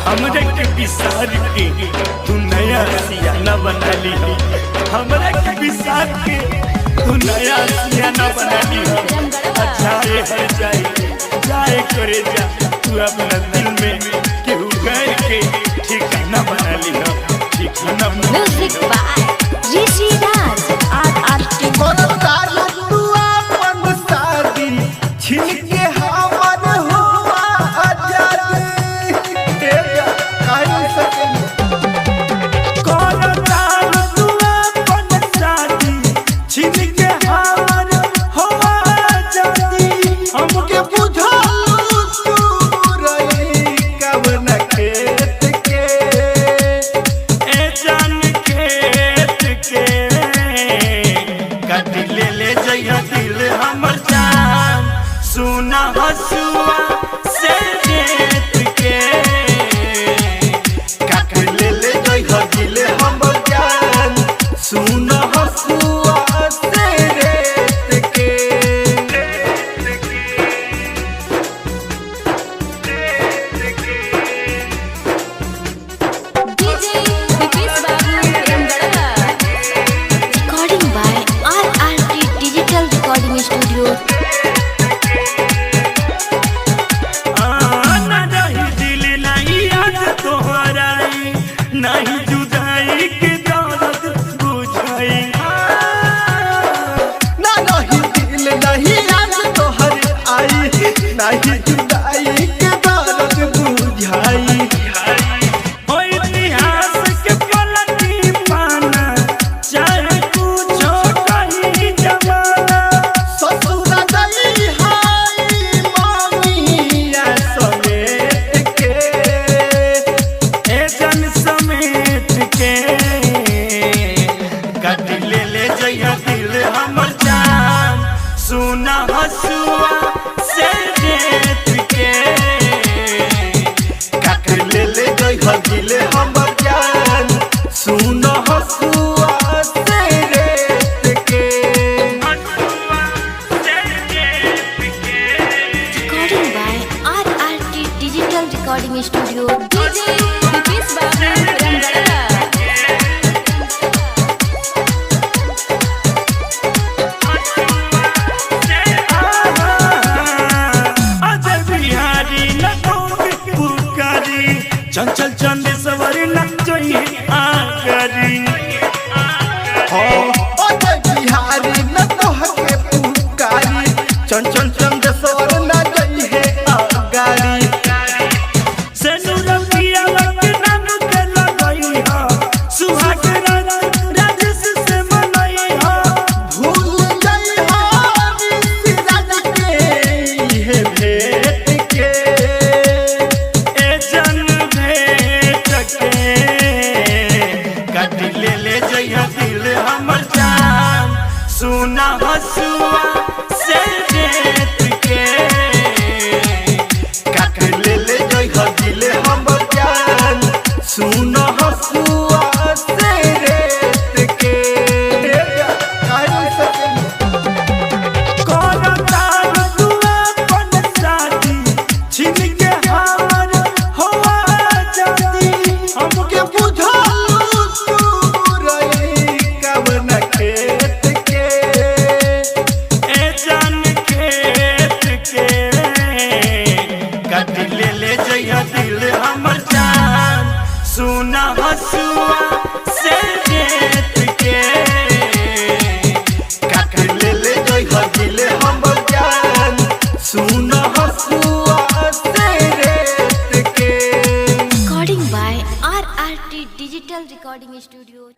हमरे के विसार के तू नया सियाना बना ली हो। हमरे के विसार के तू नया सियाना बना ली हो। जाए हर जाए करे जा तू अपना दिल में केहू गए के ठिकाना बना ली हो। ठिकाना music by Rishi Raj RRT तू अपन शादी छीन के हमर हुआ आजादी काहे सके कौन तार तू अपन शादी छीन के हमर हुआ आजादी। हमके बुझा तू रही कब न खेत के ए जान खेत के काट ले जइया दिल हमर जान सुना हसुआ से देत के काट ले जइया दिल हमर जान सुन हसुआ से रेत के DJ Vikas Babu Ramgada recording by RRT Digital Recording Studio ना रही दिल नहीं याद तोहराई नहीं जुदाई के दर्द बुझाई। ना नहीं दिल नहीं याद तोहर आई नहीं जुदाई के दर्द बुझाई। हो इतिहास के पलटी पाना चाहे कुछो कहीं जमाना। ससुर गई हाय मामिया समेत के ए जन समेट के काट ले जइया दिल हमर जान सुना हसुआ से देत के काट ले जइया दिल हमर जान सुन हसुआ से रेत के हसुआ से देत के। recording by RRT Digital Recording Studio DJ Vikas Babu Ramgada Ajay Bihari न पुकारी चंचल चंदेश्वर न जोई आगरी। अजय बिहारी न तोहके पुकारी चंचल चंदेश्वर न गई है आगाड़ी। से नूरपिया के नाम के लगई हो सुहाग राजेश से मनई हो। भूल गई राज के ये भेट के ए जन भेट के काट ले जइया दिल हमर जान सुना हसुआ से देत के काट ले जइया दिल हमर जान सुन हसुआ से रेत के काहे सके कौन तार तू अपन शादी छीन के हमर हुआ आजादी। हमके बुझा तू रही कब न खेत के ए जान खेत के काट ले जइया दिल हमर जान सुना हसुआ से देत के काट ले जइया दिल हमर जान सुन हसुआ से रेत के recording by RRT Digital Recording Studio